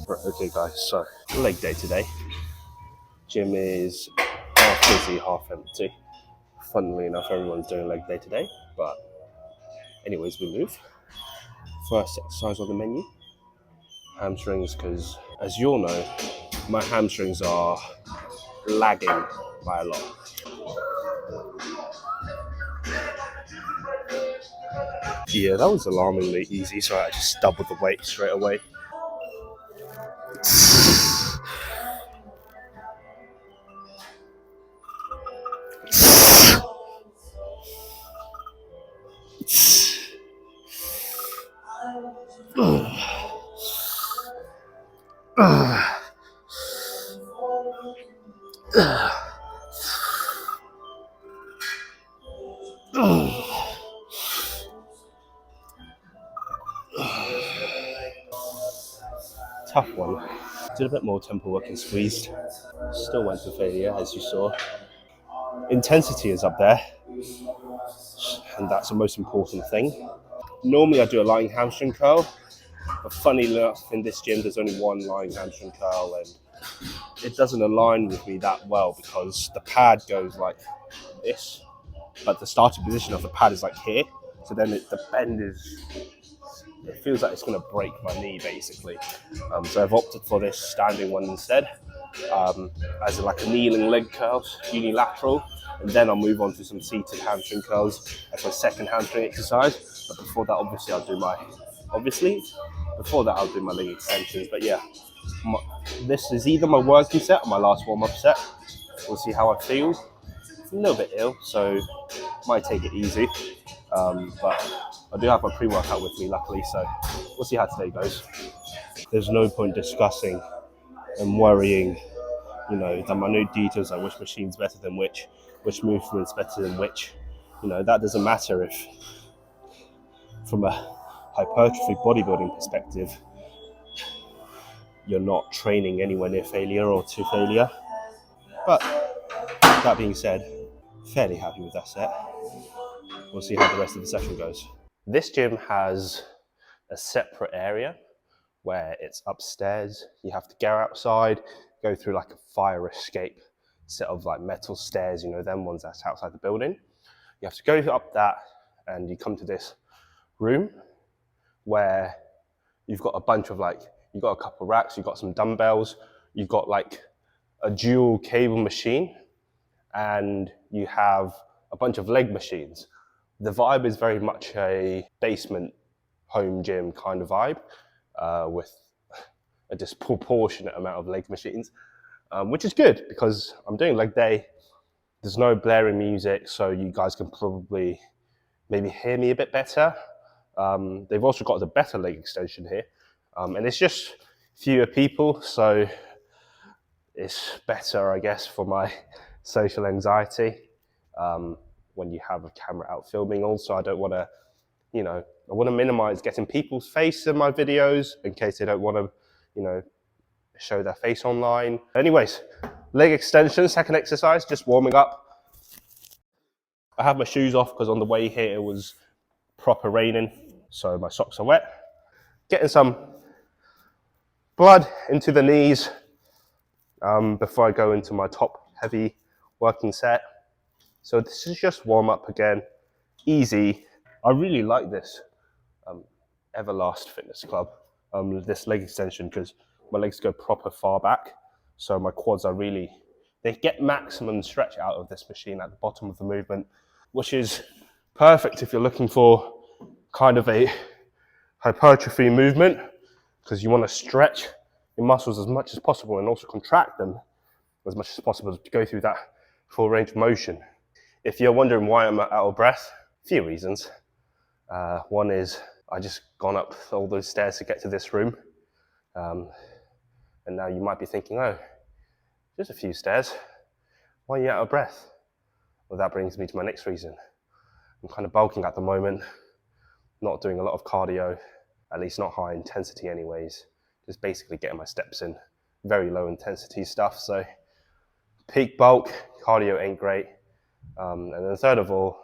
Right, okay guys, so leg day today. Gym is half busy, half empty. Funnily enough, everyone's doing leg day today, but anyways, we move. First exercise on the menu, hamstrings, because as you all know, my hamstrings are lagging by a lot. Yeah, that was alarmingly easy, so I just doubled the weight straight away. Tough one. Did a bit more tempo work and squeezed. Still went to failure, as you saw. Intensity is up there, and that's the most important thing. Normally I do a lying hamstring curl, but funny enough, in this gym there's only one lying hamstring curl, and it doesn't align with me that well because the pad goes like this, but the starting position of the pad is like here. So then the bend it feels like it's going to break my knee basically. So I've opted for this standing one instead, as like a kneeling leg curl, unilateral, and then I'll move on to some seated hamstring curls as my second hamstring exercise. But before that, I'll do my leg extensions. But yeah, this is either my working set or my last warm-up set. We'll see how I feel. I'm a little bit ill, so might take it easy. But I do have my pre-workout with me, luckily, so we'll see how today goes. There's no point discussing and worrying, the minute details like which machine's better than which movement's better than which. That doesn't matter if, from a hypertrophy bodybuilding perspective, you're not training anywhere near failure or to failure. But that being said, fairly happy with that set. We'll see how the rest of the session goes. This gym has a separate area where it's upstairs. You have to go outside, go through like a fire escape set of like metal stairs, them ones that's outside the building. You have to go up that and you come to this room where you've got a bunch of you've got a couple racks, you've got some dumbbells, you've got like a dual cable machine, and you have a bunch of leg machines. The vibe is very much a basement home gym kind of vibe, with a disproportionate amount of leg machines, which is good because I'm doing leg day. There's no blaring music, so you guys can probably maybe hear me a bit better. They've also got the better leg extension here, and it's just fewer people, so it's better, I guess, for my social anxiety. When you have a camera out filming. Also, I don't want to, I want to minimize getting people's face in my videos in case they don't want to, show their face online. Anyways, leg extension, second exercise, just warming up. I have my shoes off because on the way here it was proper raining, so my socks are wet. Getting some blood into the knees before I go into my top heavy working set. So this is just warm up again, easy. I really like this Everlast Fitness Club, this leg extension, because my legs go proper far back. So my quads they get maximum stretch out of this machine at the bottom of the movement, which is perfect if you're looking for kind of a hypertrophy movement, because you want to stretch your muscles as much as possible and also contract them as much as possible to go through that full range of motion. If you're wondering why I'm out of breath, a few reasons. One is I just gone up all those stairs to get to this room. And now you might be thinking, oh, just a few stairs. Why are you out of breath? Well, that brings me to my next reason. I'm kind of bulking at the moment, not doing a lot of cardio, at least not high intensity anyways. Just basically getting my steps in. Very low intensity stuff, so peak bulk, cardio ain't great. And then third of all,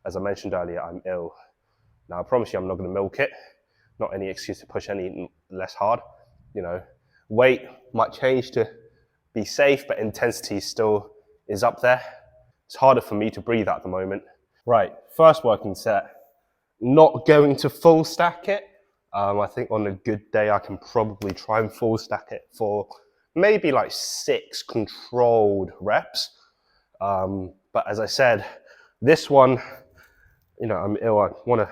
as I mentioned earlier, I'm ill. Now I promise you I'm not going to milk it. Not any excuse to push any less hard. Weight might change to be safe, but intensity still is up there. It's harder for me to breathe at the moment. Right, first working set. Not going to full stack it. I think on a good day, I can probably try and full stack it for maybe like 6 controlled reps. But as I said, this one, I'm ill. I want to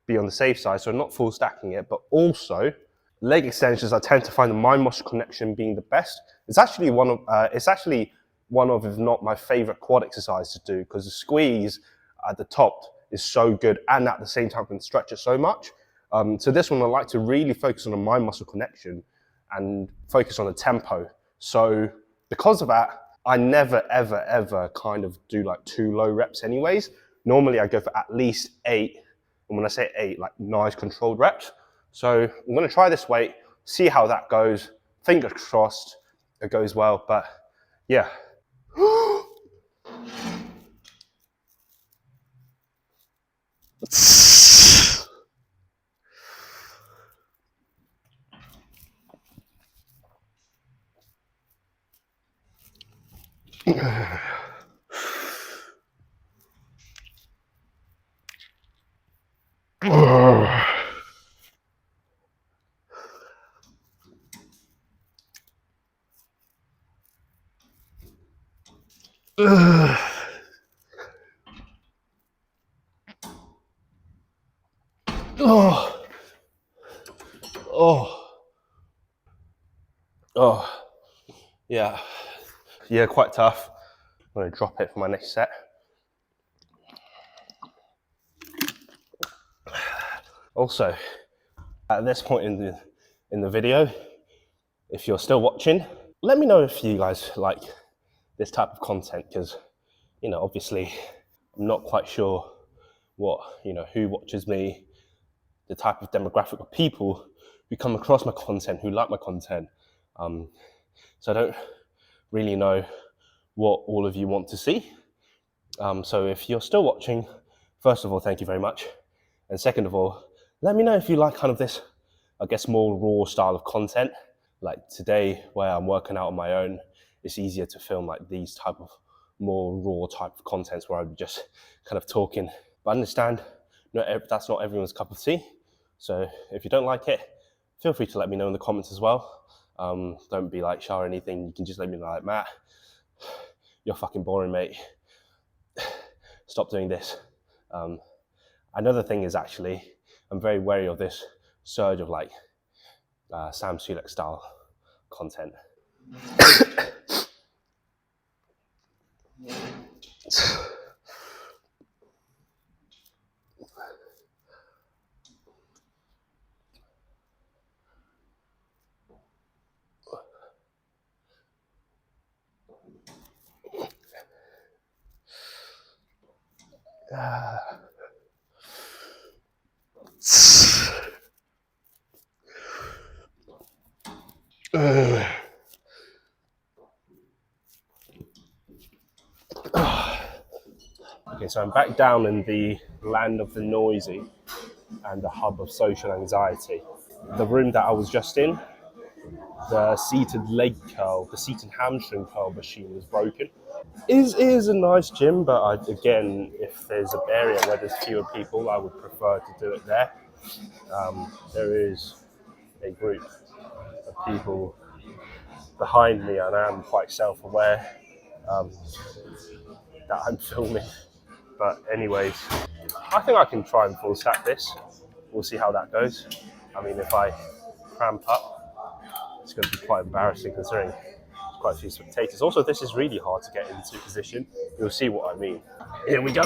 be on the safe side, so not full stacking it, but also leg extensions. I tend to find the mind muscle connection being the best. It's actually one of, if not my favorite quad exercise to do, because the squeeze at the top is so good, and at the same time can stretch it so much. So this one I like to really focus on the mind muscle connection and focus on the tempo. So because of that, I never ever ever kind of do like too low reps anyways. Normally I go for at least 8, and when I say 8, like nice controlled reps. So I'm going to try this weight, see how that goes. Fingers crossed it goes well, but yeah. Yeah. Yeah, quite tough. I'm going to drop it for my next set. Also, at this point in the video, if you're still watching, let me know if you guys like this type of content, because obviously I'm not quite sure what who watches me, the type of demographic of people who come across my content, who like my content. So I don't really know what all of you want to see. So if you're still watching, first of all, thank you very much. And second of all, let me know if you like kind of this, I guess, more raw style of content. Like today, where I'm working out on my own, it's easier to film like these type of more raw type of contents where I'm just kind of talking. But I understand that's not everyone's cup of tea. So if you don't like it, feel free to let me know in the comments as well. Don't be like shy or anything. You can just let me know, like, Matt, you're fucking boring, mate. Stop doing this. Another thing is, actually, I'm very wary of this surge of like Sam Sulek style content. Okay, so I'm back down in the land of the noisy and the hub of social anxiety. The room that I was just in, the seated leg curl, the seated hamstring curl machine was broken. It is a nice gym, but again, if there's an area where there's fewer people, I would prefer to do it there. There is a group of people behind me, and I am quite self-aware that I'm filming. But anyways, I think I can try and full stack this. We'll see how that goes. I mean, if I cramp up, it's going to be quite embarrassing considering there's quite a few spectators. Also, this is really hard to get into position. You'll see what I mean. Here we go.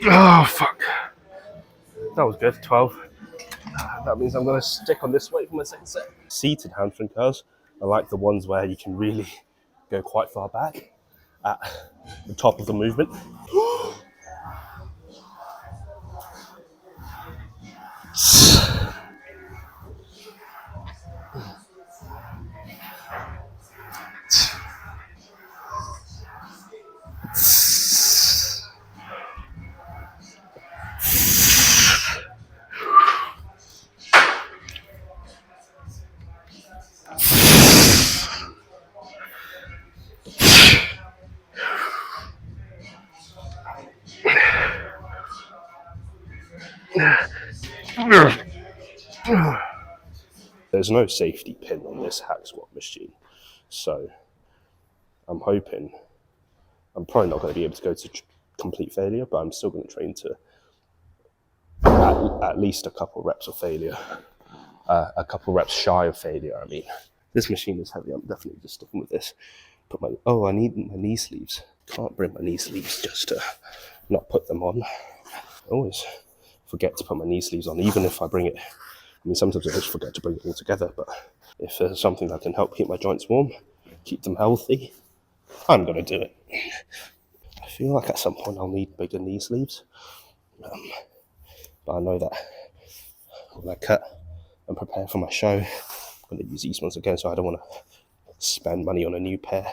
Oh, fuck. That was good, 12. That means I'm going to stick on this weight for my second set. Seated hamstring curls are like the ones where you can really go quite far back at the top of the movement. There's no safety pin on this hack squat machine, so I'm hoping I'm probably not going to be able to go to complete failure, but I'm still going to train to at least a couple reps of failure, a couple reps shy of failure. I mean, this machine is heavy. I'm definitely just sticking with this. I need my knee sleeves. Can't bring my knee sleeves just to not put them on. I always forget to put my knee sleeves on, even if I bring it. I mean, sometimes I just forget to bring it all together, but if there's something that can help keep my joints warm, keep them healthy, I'm going to do it. I feel like at some point I'll need bigger knee sleeves, but I know that when I cut and prepare for my show, I'm going to use these ones again, so I don't want to spend money on a new pair.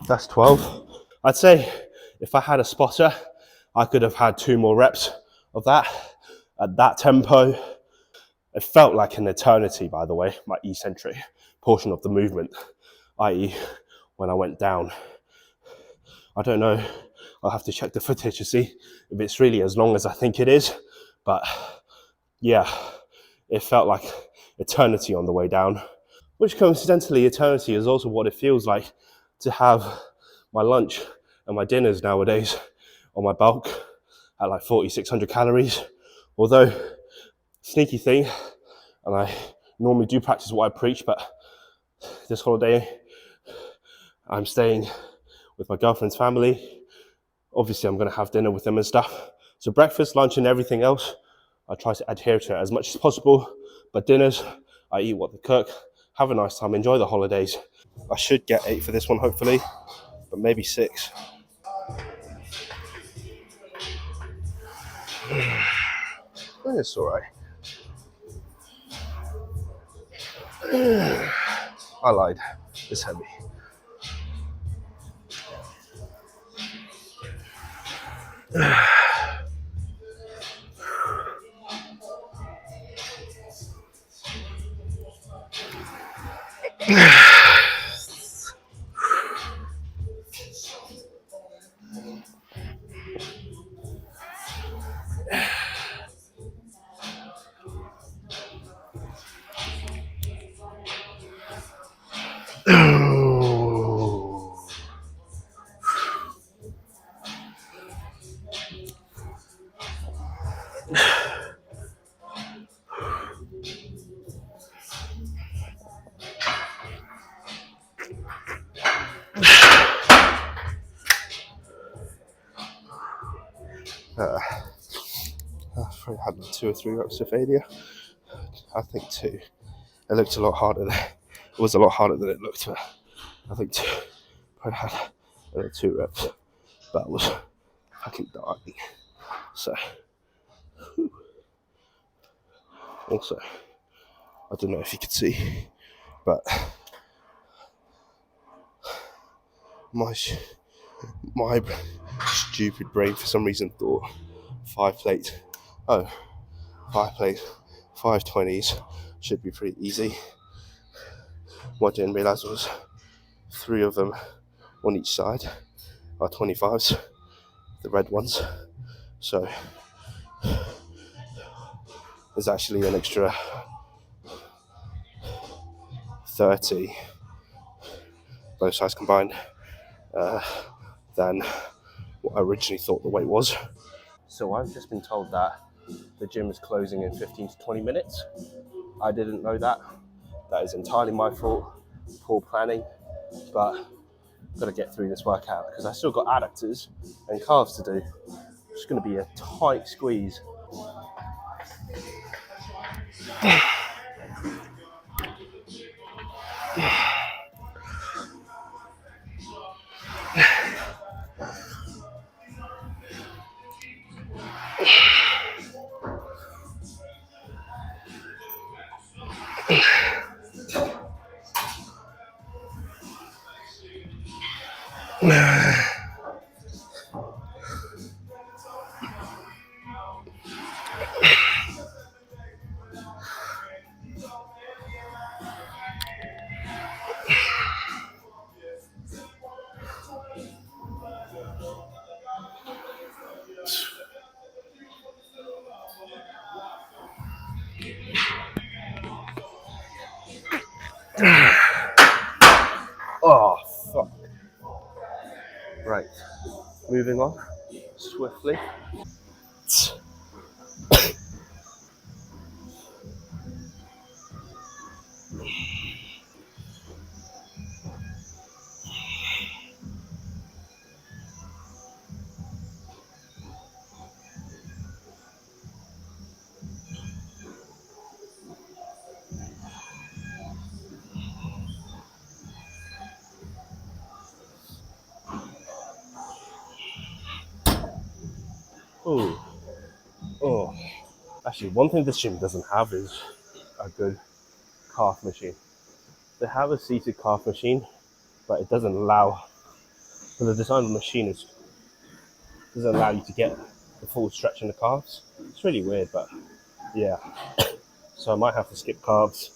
That's 12. I'd say if I had a spotter, I could have had 2 more reps of that at that tempo. It felt like an eternity, by the way, my eccentric portion of the movement, i.e. when I went down. I don't know, I'll have to check the footage to see if it's really as long as I think it is, but yeah, it felt like eternity on the way down, which coincidentally, eternity is also what it feels like to have my lunch and my dinners nowadays on my bulk at like 4,600 calories. Although, sneaky thing, and I normally do practice what I preach, but this holiday I'm staying with my girlfriend's family. Obviously, I'm going to have dinner with them and stuff. So breakfast, lunch, and everything else, I try to adhere to it as much as possible. But dinners, I eat what they cook. Have a nice time. Enjoy the holidays. I should get 8 for this one, hopefully, but maybe 6. It's all right. I lied. It's heavy. I've probably had 2 or 3 reps of failure. I think 2. It looked a lot harder. It was a lot harder than it looked. But I think 2. Probably had 2 reps. That was fucking dying. So, also, I don't know if you could see, but my stupid brain for some reason thought 5 plates. 5 20s should be pretty easy. What I didn't realise was 3 of them on each side are 25s, the red ones. So there's actually an extra 30, both sides combined, than what I originally thought the weight was. So I've just been told that the gym is closing in 15 to 20 minutes. I didn't know that. That is entirely my fault, poor planning, but I've got to get through this workout because I still got adductors and calves to do. It's going to be a tight squeeze. Oh, fuck. Right, moving on swiftly. Oh. Actually, one thing this gym doesn't have is a good calf machine. They have a seated calf machine, but it doesn't allow, for the design of the machine, it doesn't allow you to get the full stretch in the calves. It's really weird, but yeah. So I might have to skip calves.